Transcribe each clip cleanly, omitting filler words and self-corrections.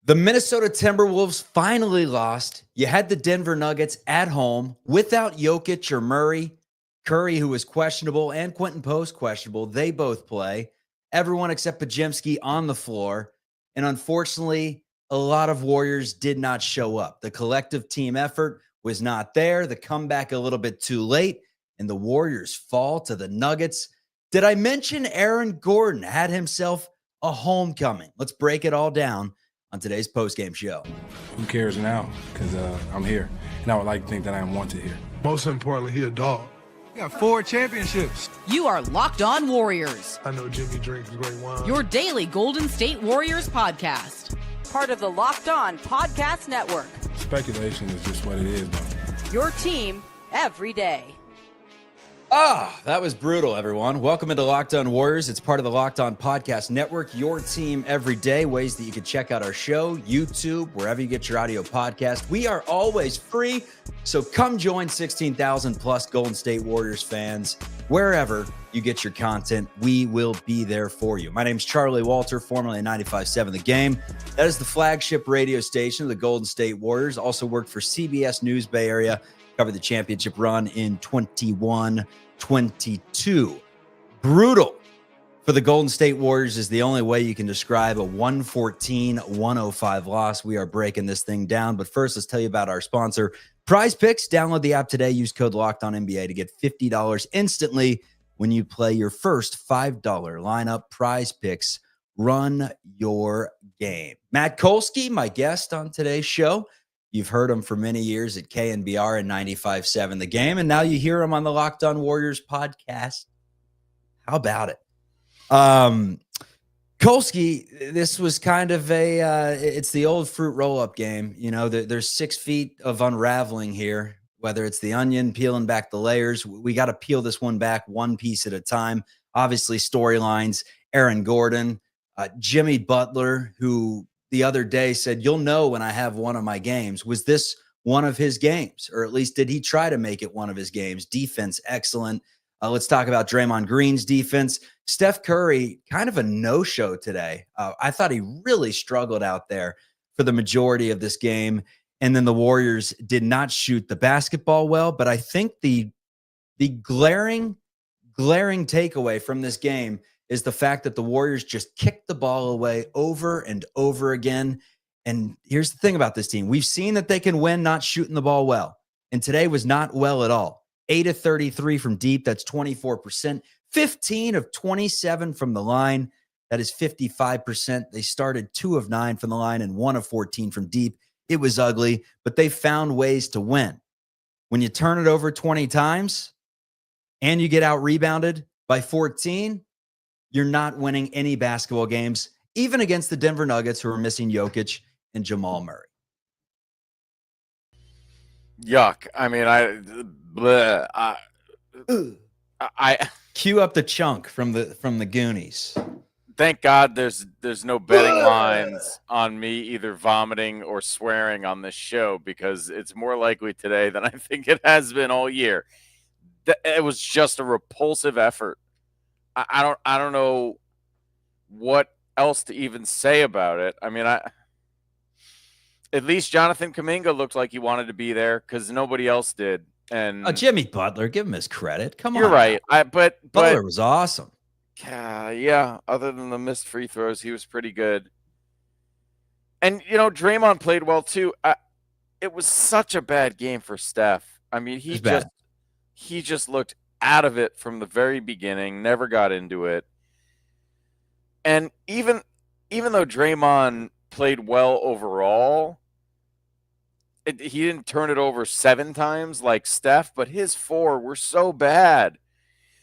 The Minnesota Timberwolves finally lost. You had the Denver Nuggets at home without Jokic or Murray. Curry, who was questionable, and Quentin Post questionable. They both play. Everyone except Podziemski on the floor. And unfortunately, a lot of Warriors did not show up. The collective team effort was not there. The comeback a little bit too late. And the Warriors fall to the Nuggets. Did I mention Aaron Gordon had himself a homecoming? Let's break it all down on today's postgame show. Who cares now? Because I'm here, and I would like to think that I am wanted here. Most importantly, he a dog. We got 4 championships. You are Locked On Warriors. I know Jimmy drinks great wine. Your daily Golden State Warriors podcast. Part of the Locked On Podcast Network. Speculation is just what it is, though. Your team every day. That was brutal, everyone. Welcome into Locked On Warriors. It's part of the Locked On Podcast Network, your team every day. Ways that you can check out our show, YouTube, wherever you get your audio podcast. We are always free, so come join 16,000 plus Golden State Warriors fans. Wherever you get your content, we will be there for you. My name's Charlie Walter, formerly of 95.7 The Game. That is the flagship radio station of the Golden State Warriors. Also worked for CBS News Bay Area. Covered the championship run in 21-22. Brutal for the Golden State Warriors is the only way you can describe a 114-105 loss. We are breaking this thing down. But first, let's tell you about our sponsor, Prizepicks. Download the app today. Use code LOCKEDONNBA to get $50 instantly when you play your first $5 lineup. Prizepicks, run your game. Matt Kolsky, my guest on today's show. You've heard him for many years at KNBR and 95.7 The Game, and now you hear him on the Locked On Warriors podcast. How about it? Kolsky, this was kind of it's the old fruit roll-up game. You know, there's 6 feet of unraveling here, whether it's the onion, peeling back the layers. We got to peel this one back one piece at a time. Obviously, storylines, Aaron Gordon, Jimmy Butler, who the other day said, you'll know when I have one of my games. Was this one of his games? Or at least did he try to make it one of his games? Defense, excellent. Let's talk about Draymond Green's defense. Steph Curry, kind of a no-show today. I thought he really struggled out there for the majority of this game. And then the Warriors did not shoot the basketball well. But I think the glaring takeaway from this game is the fact that the Warriors just kicked the ball away over and over again. And here's the thing about this team. We've seen that they can win not shooting the ball well. And today was not well at all. 8 of 33 from deep. That's 24%. 15 of 27 from the line. That is 55%. They started 2 of 9 from the line and 1 of 14 from deep. It was ugly, but they found ways to win. When you turn it over 20 times and you get out rebounded by 14, you're not winning any basketball games, even against the Denver Nuggets, who are missing Jokic and Jamal Murray. Yuck. I mean, I cue up the chunk from the Goonies. Thank God there's no betting lines on me either vomiting or swearing on this show, because it's more likely today than I think it has been all year. It was just a repulsive effort. I don't know what else to even say about it. I mean, at least Jonathan Kuminga looked like he wanted to be there because nobody else did. And Jimmy Butler, give him his credit. Come on, you're right. But Butler was awesome. Yeah. Other than the missed free throws, he was pretty good. And Draymond played well too. It was such a bad game for Steph. I mean, he just looked out of it from the very beginning, never got into it. And even though Draymond played well overall, he didn't turn it over 7 times like Steph, but his 4 were so bad.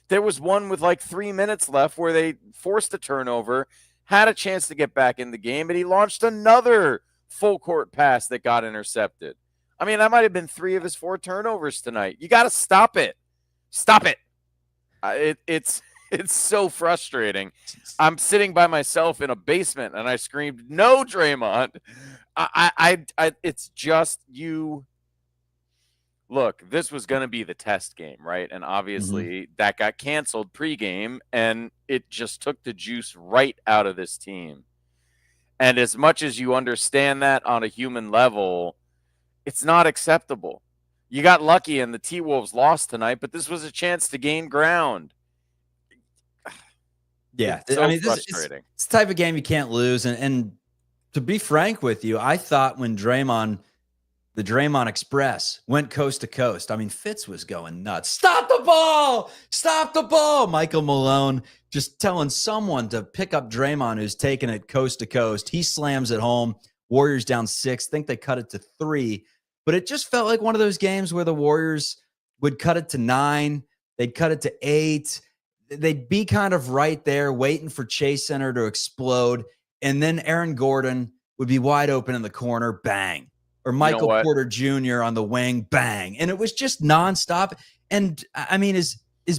There was one with like 3 minutes left where they forced a turnover, had a chance to get back in the game, and he launched another full court pass that got intercepted. I mean, that might have been 3 of his 4 turnovers tonight. You got to stop it. Stop it. It's so frustrating. I'm sitting by myself in a basement and I screamed, "No, Draymond." It's just you. Look, this was going to be the test game, right? And obviously that got canceled pregame, and it just took the juice right out of this team. And as much as you understand that on a human level, it's not acceptable. You got lucky and the T-Wolves lost tonight, but this was a chance to gain ground. Yeah. It's so I mean, frustrating. it's the type of game you can't lose. And to be frank with you, I thought when the Draymond Express went coast to coast, I mean, Fitz was going nuts. Stop the ball! Stop the ball! Michael Malone just telling someone to pick up Draymond, who's taking it coast to coast. He slams it home. Warriors down 6. Think they cut it to 3. But it just felt like one of those games where the Warriors would cut it to 9. They'd cut it to 8. They'd be kind of right there waiting for Chase Center to explode. And then Aaron Gordon would be wide open in the corner. Bang. Or Michael Porter Jr. on the wing. Bang. And it was just nonstop. And I mean, as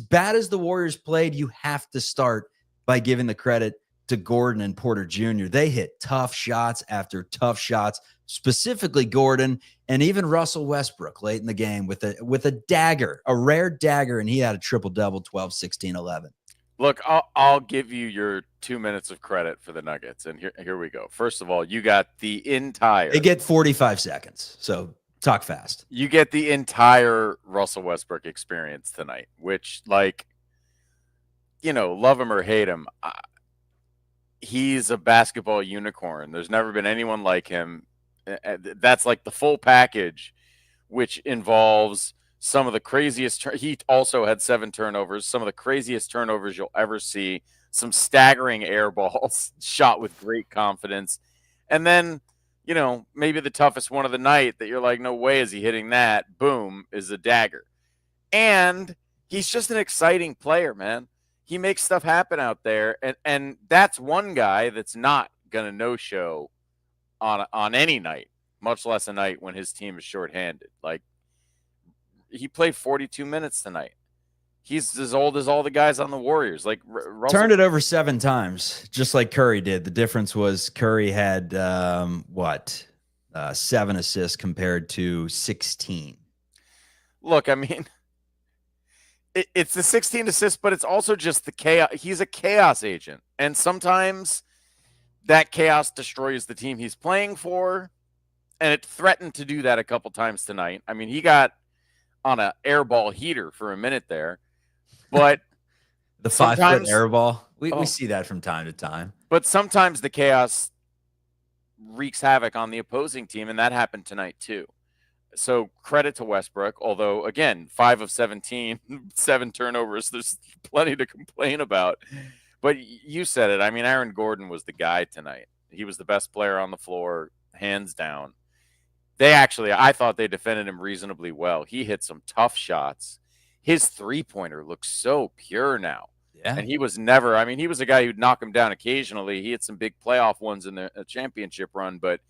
bad as the Warriors played, you have to start by giving the credit to Gordon and Porter Jr. They hit tough shots after tough shots, specifically Gordon and even Russell Westbrook late in the game with a dagger, a rare dagger, and he had a triple-double, 12, 16, 11. Look, I'll give you your 2 minutes of credit for the Nuggets, and here we go. First of all, you got the entire. They get 45 seconds, so talk fast. You get the entire Russell Westbrook experience tonight, which, like, love him or hate him, he's a basketball unicorn. There's never been anyone like him. That's like the full package, which involves some of the craziest. He also had 7 turnovers, some of the craziest turnovers you'll ever see, some staggering air balls shot with great confidence. And then, maybe the toughest one of the night that you're like, no way is he hitting that. Boom, is a dagger. And he's just an exciting player, man. He makes stuff happen out there. And that's one guy that's not going to no-show on any night, much less a night when his team is shorthanded. Like, he played 42 minutes tonight. He's as old as all the guys on the Warriors. Like, Russell turned it over 7 times, just like Curry did. The difference was Curry had 7 assists compared to 16. Look, I mean, it's the 16 assists, but it's also just the chaos. He's a chaos agent, and sometimes that chaos destroys the team he's playing for, and it threatened to do that a couple times tonight. I mean, he got on an airball heater for a minute there, but the 5-foot airball, we see that from time to time. But sometimes the chaos wreaks havoc on the opposing team, and that happened tonight too. So credit to Westbrook, although, again, 5 of 17, 7 turnovers. There's plenty to complain about. But you said it. I mean, Aaron Gordon was the guy tonight. He was the best player on the floor, hands down. I thought they defended him reasonably well. He hit some tough shots. His three-pointer looks so pure now. Yeah. And he was never, he was a guy who'd knock him down occasionally. He had some big playoff ones in the championship run, but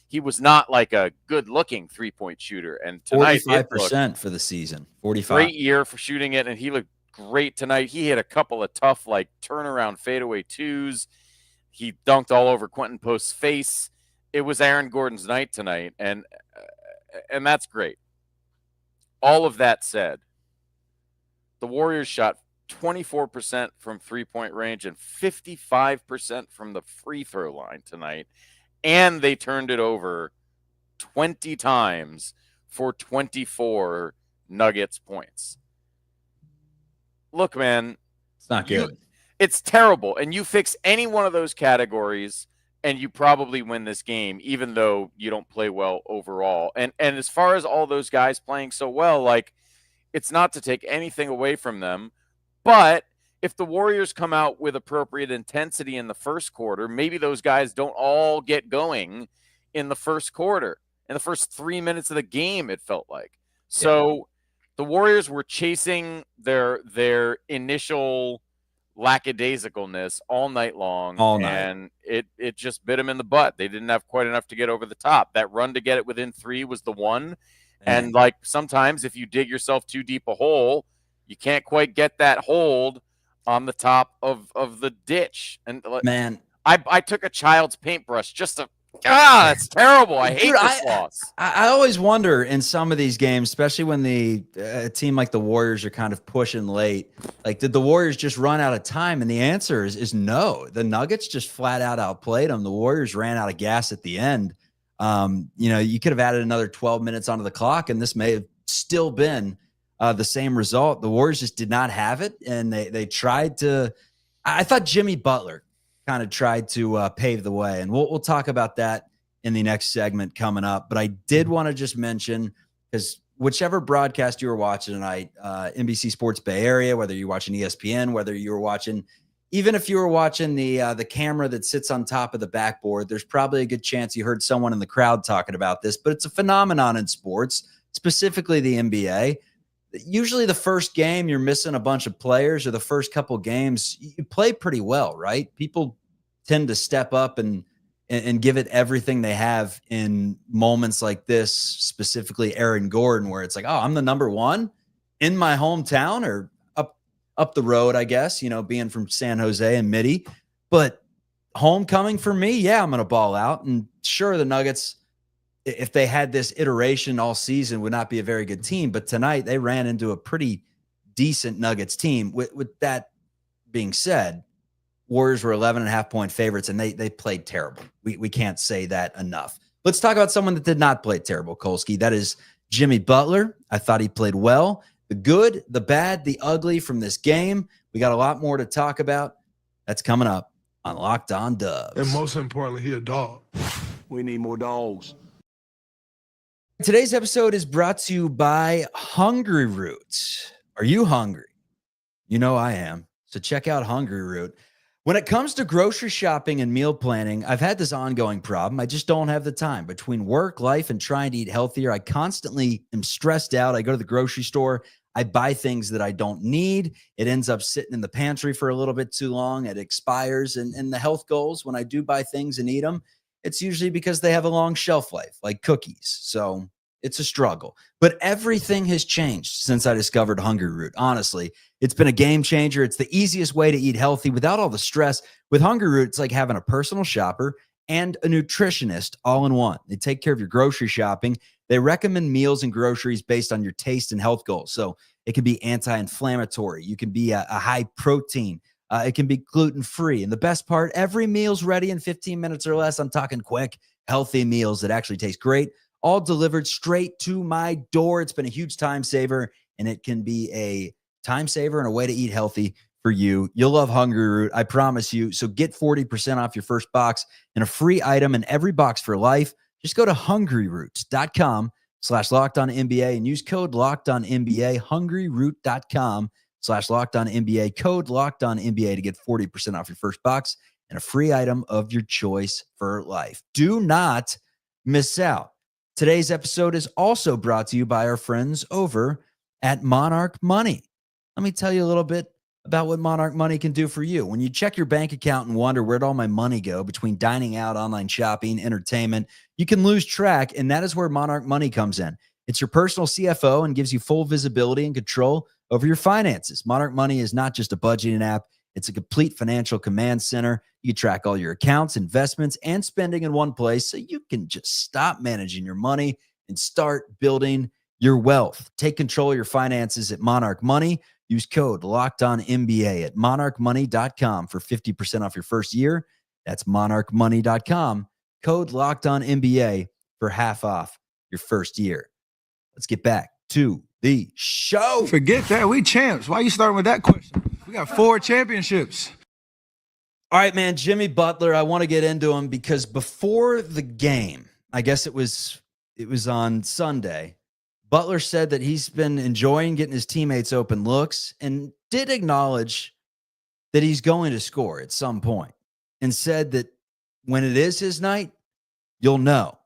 he was not like a good-looking three-point shooter. And tonight, 45% for the season. 45. Great year for shooting it, and he looked great tonight. He hit a couple of tough, like, turnaround fadeaway twos. He dunked all over Quentin Post's face. It was Aaron Gordon's night tonight, and that's great. All of that said, the Warriors shot 24% from three-point range and 55% from the free throw line tonight, and they turned it over 20 times for 24 Nuggets points. Look, man, it's not good. It's terrible, and you fix any one of those categories, and you probably win this game, even though you don't play well overall. And as far as all those guys playing so well, like, it's not to take anything away from them, but if the Warriors come out with appropriate intensity in the first quarter, maybe those guys don't all get going in the first quarter. In the first 3 minutes of the game, it felt like. So the Warriors were chasing their initial lackadaisicalness all night long, and it just bit them in the butt. They didn't have quite enough to get over the top. That run to get it within 3 was the one. And like, sometimes if you dig yourself too deep a hole, you can't quite get that hold on the top of the ditch. And man, I took a child's paintbrush just to That's terrible. I hate Dude, this loss. I always wonder in some of these games, especially when a team like the Warriors are kind of pushing late, like did the Warriors just run out of time? And the answer is no. The Nuggets just flat out outplayed them. The Warriors ran out of gas at the end. You could have added another 12 minutes onto the clock, and this may have still been the same result. The Warriors just did not have it, and they tried to. I thought Jimmy Butler kind of tried to pave the way, and we'll talk about that in the next segment coming up. But I did want to just mention, because whichever broadcast you were watching tonight, NBC Sports Bay Area, whether you're watching ESPN, whether you were watching, even if you were watching the camera that sits on top of the backboard, there's probably a good chance you heard someone in the crowd talking about this. But it's a phenomenon in sports, specifically the NBA. Usually the first game you're missing a bunch of players, or the first couple games you play pretty well, right? People tend to step up and give it everything they have in moments like this, specifically Aaron Gordon, where it's like, oh, I'm the number one in my hometown, or up the road, I guess, being from San Jose and Midi. But homecoming for me, yeah, I'm going to ball out. And sure, the Nuggets, if they had this iteration all season, would not be a very good team. But tonight they ran into a pretty decent Nuggets team. With that being said, Warriors were 11.5-point favorites, and they played terrible. We can't say that enough. Let's talk about someone that did not play terrible, Kolsky. That is Jimmy Butler. I thought he played well. The good, the bad, the ugly from this game. We got a lot more to talk about. That's coming up on Locked On Dubs. And most importantly, he a dog. We need more dogs. Today's episode is brought to you by Hungryroot. Are you hungry? You know I am. So check out Hungryroot. When it comes to grocery shopping and meal planning, I've had this ongoing problem. I just don't have the time. Between work, life, and trying to eat healthier, I constantly am stressed out. I go to the grocery store. I buy things that I don't need. It ends up sitting in the pantry for a little bit too long. It expires. And the health goals, when I do buy things and eat them, it's usually because they have a long shelf life, like cookies. So it's a struggle. But everything has changed since I discovered Hungryroot. Honestly, it's been a game changer. It's the easiest way to eat healthy without all the stress. With Hungryroot, it's like having a personal shopper and a nutritionist all in one. They take care of your grocery shopping. They recommend meals and groceries based on your taste and health goals. So it can be anti-inflammatory. You can be a high protein. It can be gluten-free. And the best part, every meal's ready in 15 minutes or less. I'm talking quick, healthy meals that actually taste great, all delivered straight to my door. It's been a huge time saver, and it can be a time saver and a way to eat healthy for you. You'll love Hungryroot, I promise you. So get 40% off your first box and a free item in every box for life. Just go to hungryroot.com/LockedOnNBA and use code LockedOnNBA, hungryroot.com/LockedOnNBA, code LockedOnNBA to get 40% off your first box and a free item of your choice for life. Do not miss out. Today's episode is also brought to you by our friends over at Monarch Money. Let me tell you a little bit about what Monarch Money can do for you. When you check your bank account and wonder, where'd all my money go between dining out, online shopping, entertainment, you can lose track, and that is where Monarch Money comes in. It's your personal CFO and gives you full visibility and control over your finances. Monarch Money is not just a budgeting app. It's a complete financial command center. You track all your accounts, investments, and spending in one place so you can just stop managing your money and start building your wealth. Take control of your finances at Monarch Money. Use code LockedOnNBA at monarchmoney.com for 50% off your first year. That's monarchmoney.com. Code LockedOnNBA for half off your first year. Let's get back to the show. Forget that. We champs. Why are you starting with that question? We got 4 championships. All right, man. Jimmy Butler, I want to get into him because before the game, I guess it was on Sunday, Butler said that he's been enjoying getting his teammates open looks and did acknowledge that he's going to score at some point and said that when it is his night, you'll know.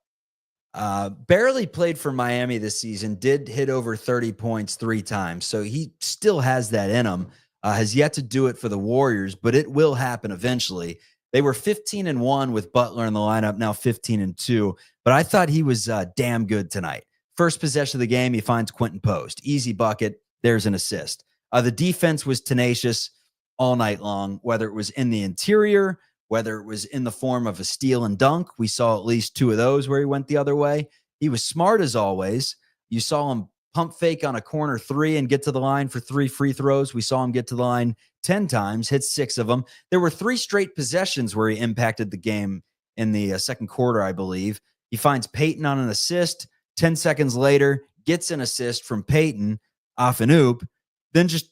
Barely played for Miami this season, did hit over 30 points 3 times. So he still has that in him. Has yet to do it for the Warriors, but it will happen eventually. They were 15-1 with Butler in the lineup, now 15-2. But I thought he was damn good tonight. First possession of the game, he finds Quentin Post. Easy bucket. There's an assist. The defense was tenacious all night long, whether it was in the interior, whether it was in the form of a steal and dunk. We saw at least 2 of those where he went the other way. He was smart as always. You saw him pump fake on a corner 3 and get to the line for 3 free throws. We saw him get to the line 10 times, hit 6 of them. There were 3 straight possessions where he impacted the game in the second quarter, I believe. He finds Peyton on an assist. 10 seconds later, gets an assist from Peyton off an oop, then just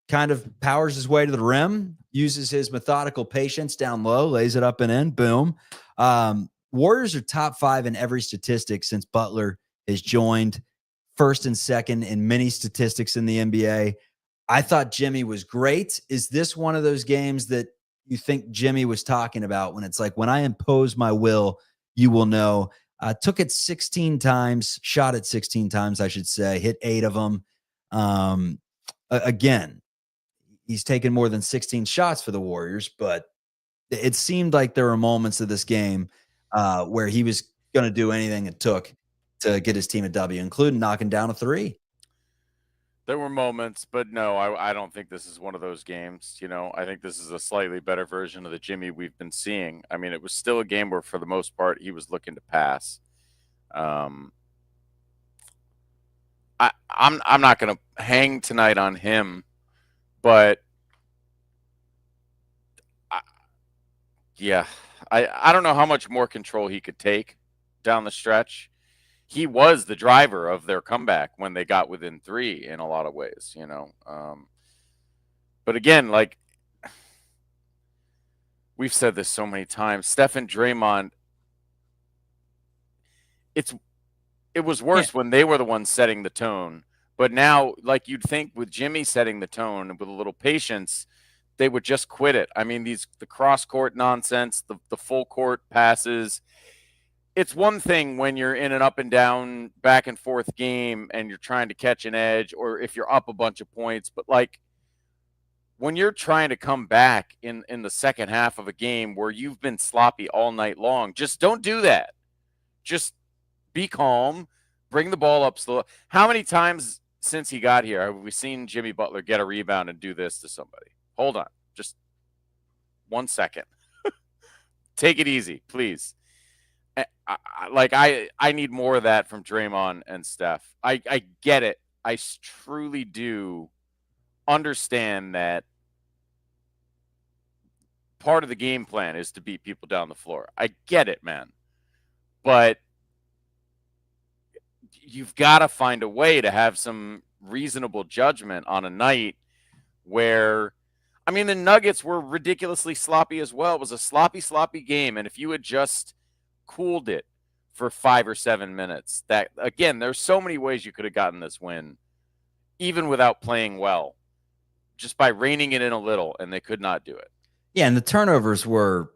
kind of powers his way to the rim, uses his methodical patience down low, lays it up and in, boom. Warriors are top 5 in every statistic since Butler has joined, first and second in many statistics in the NBA. I thought Jimmy was great. Is this one of those games that you think Jimmy was talking about when it's like, when I impose my will, you will know? Took it 16 times, shot it 16 times, I should say, hit 8 of them. Again, he's taken more than 16 shots for the Warriors, but it seemed like there were moments of this game where he was going to do anything it took to get his team a W, including knocking down a 3. There were moments, but no, I don't think this is one of those games. I think this is a slightly better version of the Jimmy we've been seeing. I mean, it was still a game where, for the most part, he was looking to pass. I'm not going to hang tonight on him, but I don't know how much more control he could take down the stretch. He was the driver of their comeback when they got within 3 in a lot of ways, But again, like we've said this so many times, Steph and Draymond, it was worse when they were the ones setting the tone. But now, like you'd think with Jimmy setting the tone and with a little patience, they would just quit it. I mean, the cross-court nonsense, the full court passes. It's one thing when you're in an up and down, back and forth game and you're trying to catch an edge, or if you're up a bunch of points. But like when you're trying to come back in the second half of a game where you've been sloppy all night long, just don't do that. Just be calm, bring the ball up slow. How many times since he got here have we seen Jimmy Butler get a rebound and do this to somebody? Hold on. Just 1 second. Take it easy, please. I need more of that from Draymond and Steph. I get it. I truly do understand that part of the game plan is to beat people down the floor. I get it, man. But you've got to find a way to have some reasonable judgment on a night where, I mean, the Nuggets were ridiculously sloppy as well. It was a sloppy game. And if you had just cooled it for 5 or 7 minutes, that, again, there's so many ways you could have gotten this win, even without playing well, just by reining it in a little, and they could not do it. Yeah, and the turnovers were,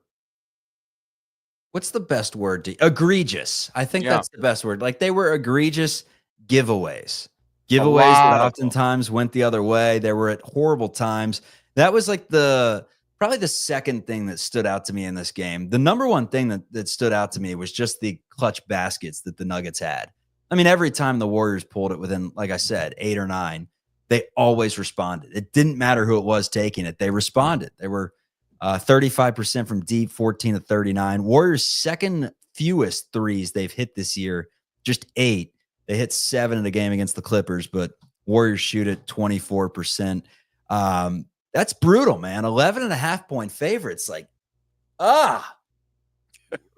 what's the best word? Egregious. I think that's the best word. Like, they were egregious giveaways. Giveaways that oftentimes went the other way. They were at horrible times. That was like probably the second thing that stood out to me in this game. The number one thing that stood out to me was just the clutch baskets that the Nuggets had. I mean, every time the Warriors pulled it within, like I said, 8 or 9, they always responded. It didn't matter who it was taking it. They responded. They were 35% from deep, 14 to 39. Warriors' second fewest threes they've hit this year, just 8. They hit 7 in the game against the Clippers, but Warriors shoot at 24%. That's brutal, man. 11.5-point favorites. Like,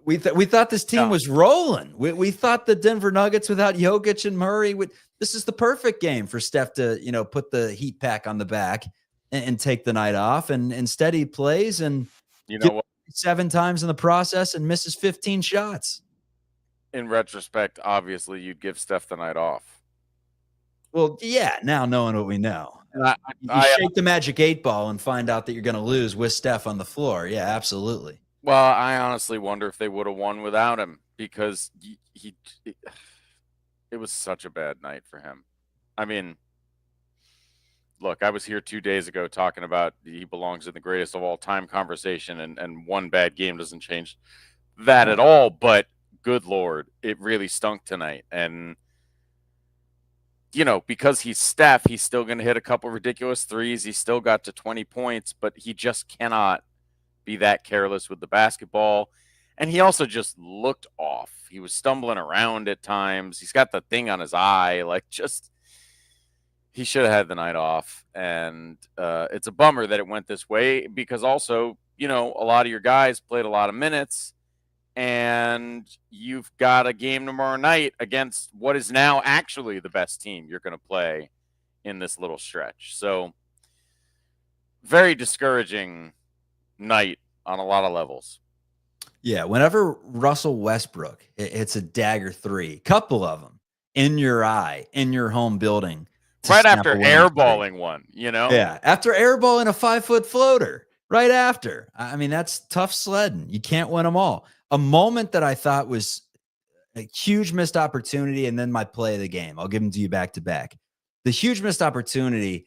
we thought this team was rolling. We thought the Denver Nuggets without Jokic and Murray this is the perfect game for Steph to, put the heat pack on the back and take the night off. And instead he plays and 7 times in the process and misses 15 shots. In retrospect, obviously you'd give Steph the night off. Well, yeah, now knowing what we know. You shake the magic 8 ball and find out that you're going to lose with Steph on the floor. Yeah, absolutely. Well, I honestly wonder if they would have won without him, because it was such a bad night for him. I mean, look, I was here 2 days ago talking about he belongs in the greatest of all time conversation, and one bad game doesn't change that at all. But good Lord, it really stunk tonight. And because he's Steph, he's still going to hit a couple ridiculous threes. He still got to 20 points, but he just cannot be that careless with the basketball. And he also just looked off. He was stumbling around at times. He's got the thing on his eye. Like, just, he should have had the night off. And it's a bummer that it went this way because also, you know, a lot of your guys played a lot of minutes. And you've got a game tomorrow night against what is now actually the best team you're going to play in this little stretch. So, very discouraging night on a lot of levels. Yeah, whenever Russell Westbrook hits a dagger three, couple of them in your eye, in your home building. Right after airballing one, you know? Yeah, after airballing a 5-foot floater, right after. I mean, that's tough sledding. You can't win them all. A moment that I thought was a huge missed opportunity, and then my play of the game. I'll give them to you back to back. The huge missed opportunity,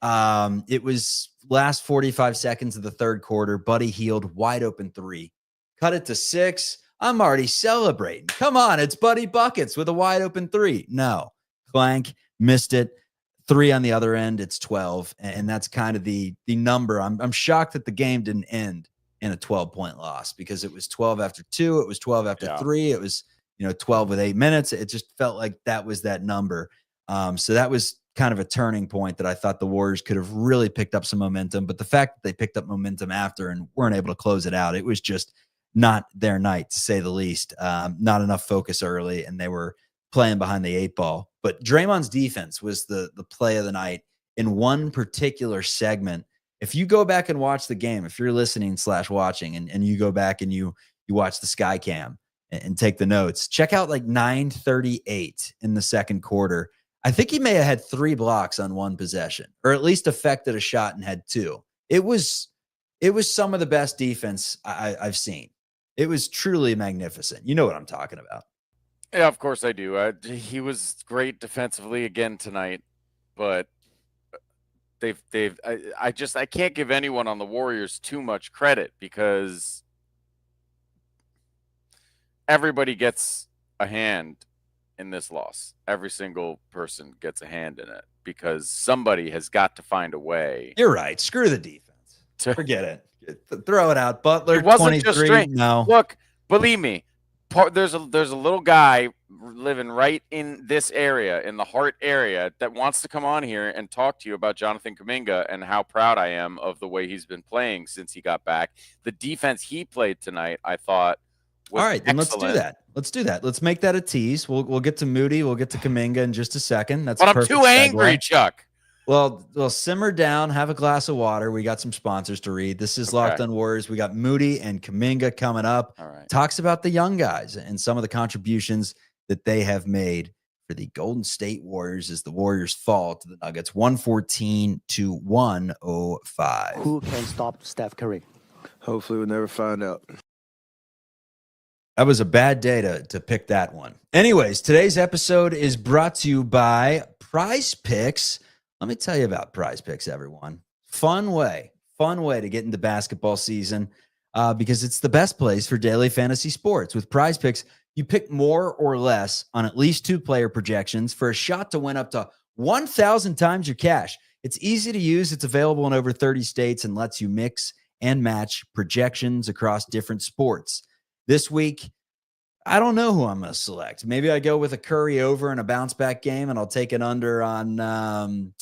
it was last 45 seconds of the third quarter. Buddy Hield, wide open three. Cut it to 6. I'm already celebrating. Come on, it's Buddy Buckets with a wide open three. No, clank, missed it. 3 on the other end, it's 12, and that's kind of the number. I'm shocked that the game didn't end in a 12-point loss because it was 12 after 2, it was 12 after 3, it was 12 with 8 minutes. It just felt like that was that number. So that was kind of a turning point that I thought the Warriors could have really picked up some momentum. But the fact that they picked up momentum after and weren't able to close it out, it was just not their night, to say the least. Not enough focus early, and they were playing behind the 8 ball. But Draymond's defense was the play of the night in one particular segment. If you go back and watch the game, if you're listening / watching, and you go back and you watch the sky cam and take the notes, check out like 9:38 in the second quarter. I think he may have had 3 blocks on one possession, or at least affected a shot and had 2. It was some of the best defense I've seen. It was truly magnificent. You know what I'm talking about. Yeah, of course I do. He was great defensively again tonight, but I can't give anyone on the Warriors too much credit because everybody gets a hand in this loss. Every single person gets a hand in it because somebody has got to find a way. You're right. Screw the defense. Forget it. Throw it out. Butler, it wasn't 23. Just strange. No. Look, believe me, there's a little guy living right in this area, in the heart area, that wants to come on here and talk to you about Jonathan Kuminga and how proud I am of the way he's been playing since he got back. The defense he played tonight, I thought, was all right, then excellent. Let's do that. Let's make that a tease. We'll get to Moody. We'll get to Kuminga in just a second. That's but I'm too angry, Chuck. Well, simmer down, have a glass of water. We got some sponsors to read. This is Locked on Warriors. We got Moody and Kuminga coming up. All right. Talks about the young guys and some of the contributions that they have made for the Golden State Warriors as the Warriors fall to the Nuggets 114-105. Who can stop Steph Curry? Hopefully we'll never find out. That was a bad day to pick that one. Anyways, today's episode is brought to you by Prizepicks. Let me tell you about Prizepicks, everyone. Fun way to get into basketball season because it's the best place for daily fantasy sports. With Prizepicks, you pick more or less on at least 2 player projections for a shot to win up to 1,000 times your cash. It's easy to use. It's available in over 30 states and lets you mix and match projections across different sports. This week, I don't know who I'm going to select. Maybe I go with a Curry over in a bounce back game, and I'll take it under on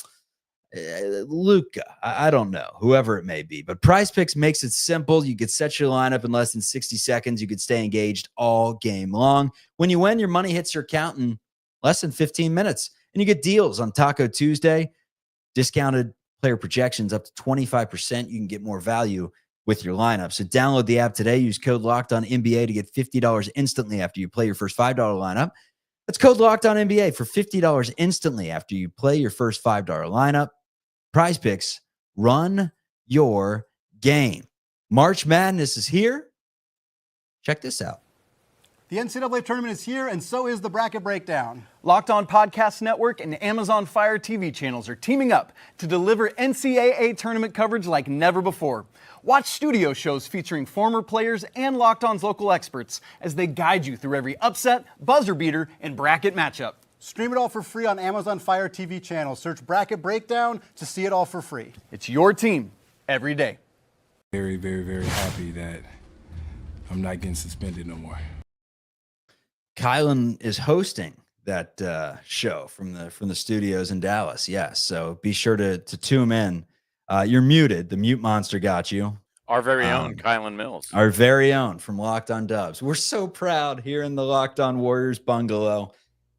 Luka. I don't know, whoever it may be. But Prizepicks makes it simple. You could set your lineup in less than 60 seconds. You could stay engaged all game long. When you win, your money hits your account in less than 15 minutes. And you get deals on Taco Tuesday, discounted player projections up to 25%. You can get more value with your lineup. So download the app today. Use code LOCKEDONNBA to get $50 instantly after you play your first $5 lineup. That's code LOCKEDONNBA for $50 instantly after you play your first $5 lineup. Prizepicks, run your game. March Madness is here. Check this out. The NCAA tournament is here, and so is the Bracket Breakdown. Locked On Podcast Network and Amazon Fire TV channels are teaming up to deliver NCAA tournament coverage like never before. Watch studio shows featuring former players and Locked On's local experts as they guide you through every upset, buzzer beater, and bracket matchup. Stream it all for free on Amazon Fire TV channel. Search Bracket Breakdown to see it all for free. It's your team every day. Very, very, very happy that I'm not getting suspended no more. Kylan is hosting that show from the studios in Dallas. Yes, so be sure to tune in. You're muted. The mute monster got you. Our very own Kylan Mills. Our very own from Locked On Dubs. We're so proud here in the Locked On Warriors bungalow.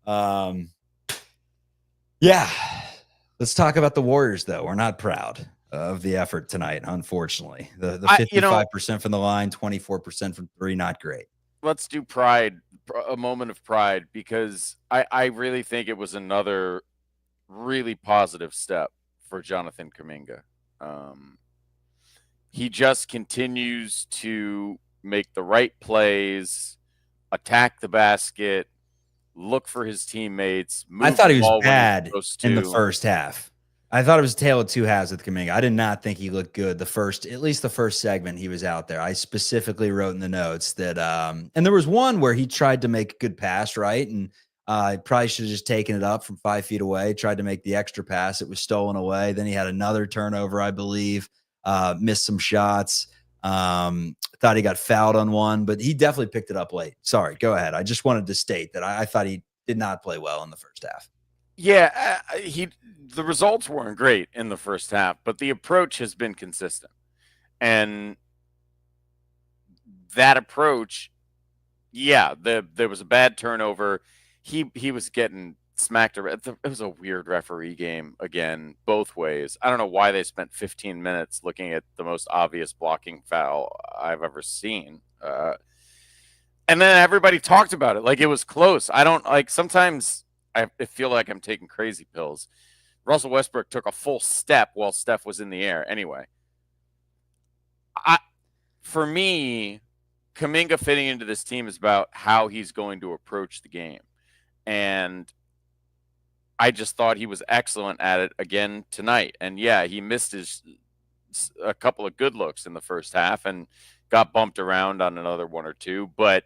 Yeah, let's talk about the Warriors, though. We're not proud of the effort tonight, unfortunately. The 55% from the line, 24% from three, not great. Let's do a moment of pride, because I really think it was another really positive step for Jonathan Kuminga. He just continues to make the right plays, attack the basket, look for his teammates. I thought he was bad in the first half. I thought it was a tale of two halves with Kuminga. I did not think he looked good at least the first segment he was out there. I specifically wrote in the notes that, and there was one where he tried to make a good pass, right? And probably should have just taken it up from 5 feet away, tried to make the extra pass. It was stolen away. Then he had another turnover, I believe, missed some shots. Thought he got fouled on one, but he definitely picked it up late. Sorry, go ahead. I just wanted to state that I thought he did not play well in the first half. Yeah, the results weren't great in the first half, but the approach has been consistent. And that approach, yeah, there was a bad turnover. He was getting smacked around. It was a weird referee game again, both ways. I don't know why they spent 15 minutes looking at the most obvious blocking foul I've ever seen. And then everybody talked about it like it was close. I don't like, sometimes I feel like I'm taking crazy pills. Russell Westbrook took a full step while Steph was in the air. Anyway, for me, Kuminga fitting into this team is about how he's going to approach the game. And I just thought he was excellent at it again tonight. And yeah, he missed a couple of good looks in the first half and got bumped around on another one or two. But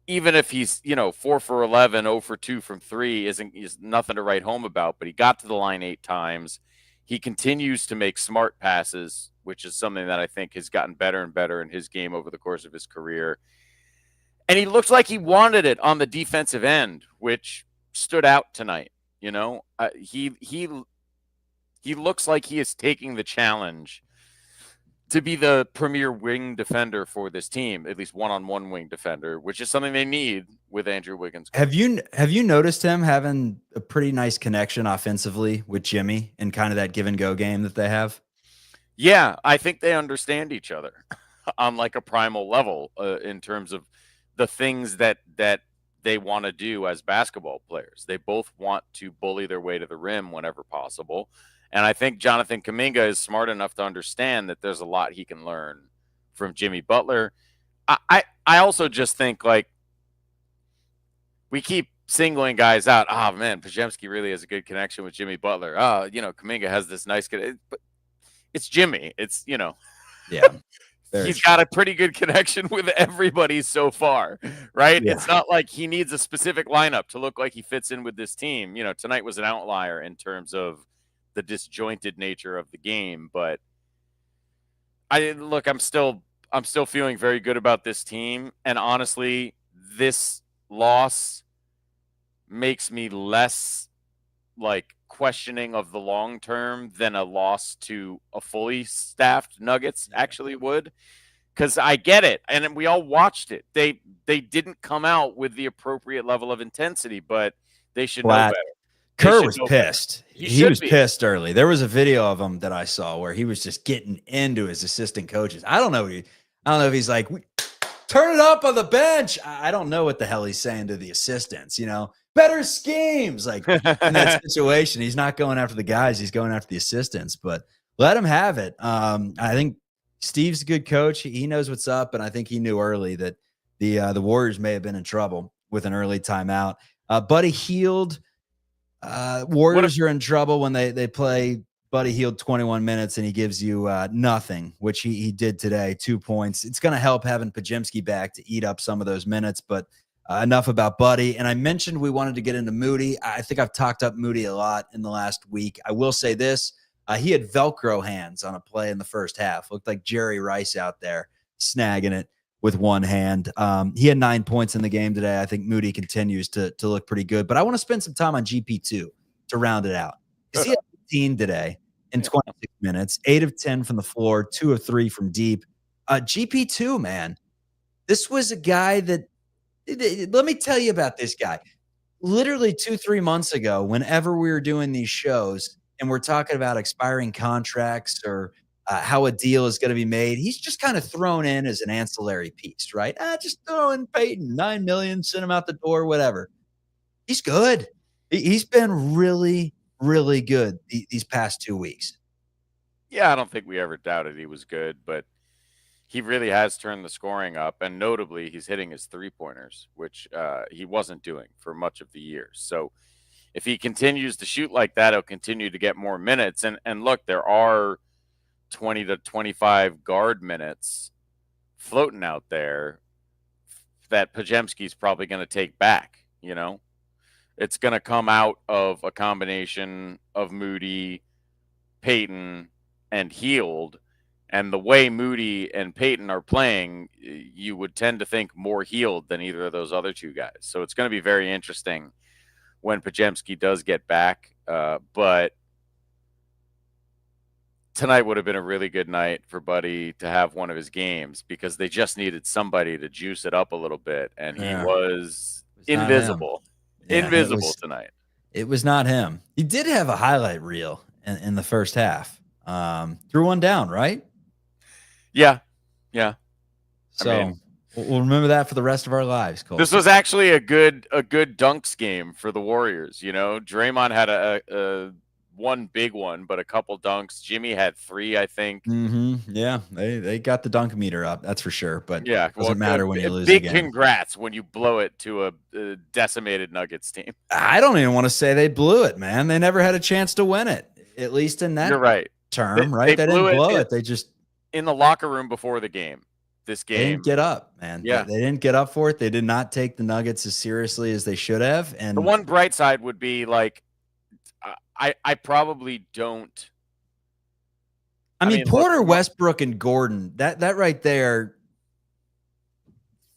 even if he's, 4 for 11, 0 for 2 from 3 is nothing to write home about, but he got to the line 8 times. He continues to make smart passes, which is something that I think has gotten better and better in his game over the course of his career. And he looks like he wanted it on the defensive end, which stood out tonight. He looks like he is taking the challenge to be the premier wing defender for this team, at least one-on-one wing defender, which is something they need with Andrew Wiggins. Have you noticed him having a pretty nice connection offensively with Jimmy and kind of that give and go game that they have? Yeah, I think they understand each other on like a primal level in terms of the things that they want to do as basketball players. They both want to bully their way to the rim whenever possible. And I think Jonathan Kuminga is smart enough to understand that there's a lot he can learn from Jimmy Butler. I also just think, like, we keep singling guys out. Oh, man, Prizepicks really has a good connection with Jimmy Butler. Oh, Kuminga has this nice good. But it's Jimmy. It's, Yeah. He's got a pretty good connection with everybody so far, right? Yeah. It's not like he needs a specific lineup to look like he fits in with this team. Tonight was an outlier in terms of the disjointed nature of the game, but I'm still feeling very good about this team. And honestly, this loss makes me less like questioning of the long term than a loss to a fully staffed Nuggets actually would, because I get it, and we all watched it. They didn't come out with the appropriate level of intensity, but they should know better. Kerr was pissed. He was be pissed early. There was a video of him that I saw where he was just getting into his assistant coaches. I don't know if he's like, turn it up on the bench. I don't know what the hell he's saying to the assistants, better schemes. Like in that situation, he's not going after the guys. He's going after the assistants, but let him have it. I think Steve's a good coach. He knows what's up. And I think he knew early that the Warriors may have been in trouble with an early timeout. Buddy Hield, Warriors are in trouble when they play Buddy Hield 21 minutes and he gives you nothing, which he did today, 2 points. It's going to help having Prizepicks back to eat up some of those minutes, but enough about Buddy. And I mentioned we wanted to get into Moody. I think I've talked up Moody a lot in the last week. I will say this. He had Velcro hands on a play in the first half. Looked like Jerry Rice out there snagging it with one hand. He had 9 points in the game today. I think Moody continues to look pretty good. But I want to spend some time on GP2 to round it out. Because he had 15 today in 26 minutes, 8 of 10 from the floor, 2 of 3 from deep. GP2, man, this was a guy that let me tell you about this guy. Literally 2-3 months ago, whenever we were doing these shows and we're talking about expiring contracts or how a deal is going to be made, he's just kind of thrown in as an ancillary piece, right? Just throw in Peyton, $9 million, send him out the door, whatever. He's good. He's been really, really good these past 2 weeks. Yeah, I don't think we ever doubted he was good, but he really has turned the scoring up, and notably, he's hitting his three-pointers, which he wasn't doing for much of the year. So if he continues to shoot like that, he'll continue to get more minutes. And look, there are 20 to 25 guard minutes floating out there that Podziemski's probably going to take back, you know? It's going to come out of a combination of Moody, Peyton, and Heald. And the way Moody and Peyton are playing, you would tend to think more Heald than either of those other two guys. So it's going to be very interesting when Podziemski does get back. But tonight would have been a really good night for Buddy to have one of his games because they just needed somebody to juice it up a little bit. And he was invisible. Invisible tonight. It was not him. He did have a highlight reel in the first half. Threw one down, right? Yeah. So I mean, we'll remember that for the rest of our lives, Cole. This was actually a good dunks game for the Warriors. You know, Draymond had a one big one, but a couple dunks. Jimmy had 3, I think. Yeah, they got the dunk meter up, that's for sure. But yeah, it doesn't matter when you lose big again. Congrats when you blow it to a decimated Nuggets team. I don't even want to say they blew it, man. They never had a chance to win it, at least in that You're right. term, right? They didn't blow it. They just in the locker room before the game. This game, they didn't get up, man. Yeah, they didn't get up for it. They did not take the Nuggets as seriously as they should have. And the one bright side would be like, I probably don't. I mean Porter, Westbrook, and Gordon. That right there.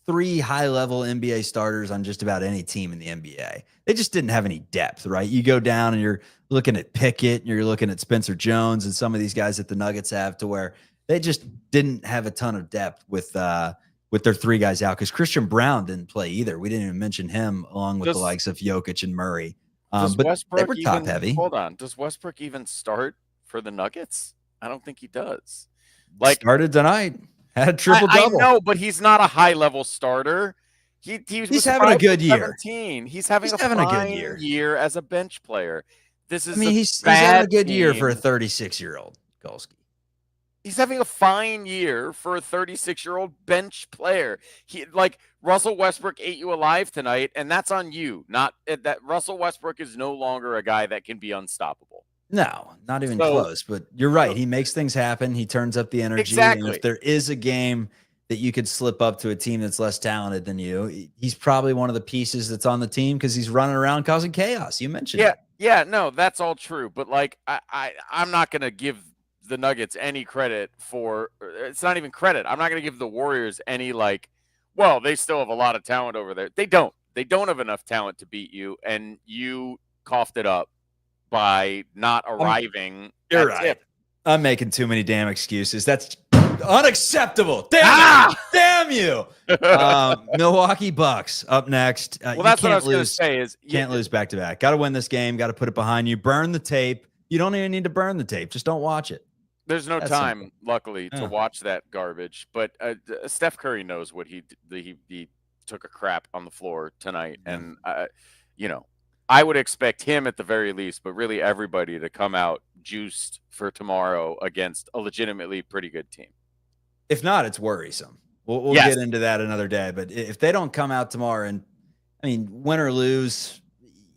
3 high-level NBA starters on just about any team in the NBA. They just didn't have any depth, right? You go down and you're looking at Pickett, and you're looking at Spencer Jones and some of these guys that the Nuggets have to where they just didn't have a ton of depth with their 3 guys out because Christian Brown didn't play either. We didn't even mention him along with the likes of Jokic and Murray. But Westbrook they were top heavy. Hold on. Does Westbrook even start for the Nuggets? I don't think he does. Started tonight. Had a triple-double. I know, but he's not a high-level starter. He's having a good year. He's having a good year as a bench player. He's having a good year for a 36-year-old Kolsky. He's having a fine year for a 36-year-old bench player. Russell Westbrook ate you alive tonight, and that's on you. Not that Russell Westbrook is no longer a guy that can be unstoppable. No, not even close. But you're right. He makes things happen. He turns up the energy. Exactly. And if there is a game that you could slip up to a team that's less talented than you, he's probably one of the pieces that's on the team because he's running around causing chaos. You mentioned it. Yeah, no, that's all true. But I'm not going to give the Nuggets any credit for – it's not even credit. I'm not going to give the Warriors any they still have a lot of talent over there. They don't. They don't have enough talent to beat you, and you coughed it up by not arriving. You're right. Tip. I'm making too many damn excuses. That's unacceptable. Damn you. Milwaukee Bucks up next. That's what I was going to say is can't lose back-to-back. Got to win this game. Got to put it behind you. Burn the tape. You don't even need to burn the tape. Just don't watch it. There's no time, luckily, to watch that garbage. But Steph Curry knows what he took a crap on the floor tonight. And, I would expect him at the very least, but really everybody to come out juiced for tomorrow against a legitimately pretty good team. If not, it's worrisome. We'll get into that another day. But if they don't come out tomorrow, and win or lose,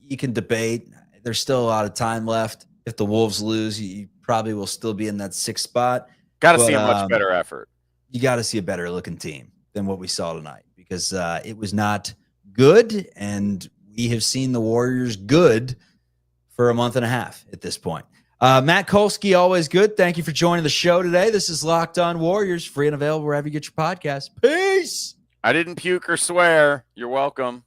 you can debate. There's still a lot of time left. If the Wolves lose, you probably will still be in that 6th spot. Got to see a much better effort. You got to see a better looking team than what we saw tonight because it was not good, and we have seen the Warriors good for a month and a half at this point. Matt Kolsky, always good. Thank you for joining the show today. This is Locked On Warriors, free and available wherever you get your podcasts. Peace. I didn't puke or swear. You're welcome.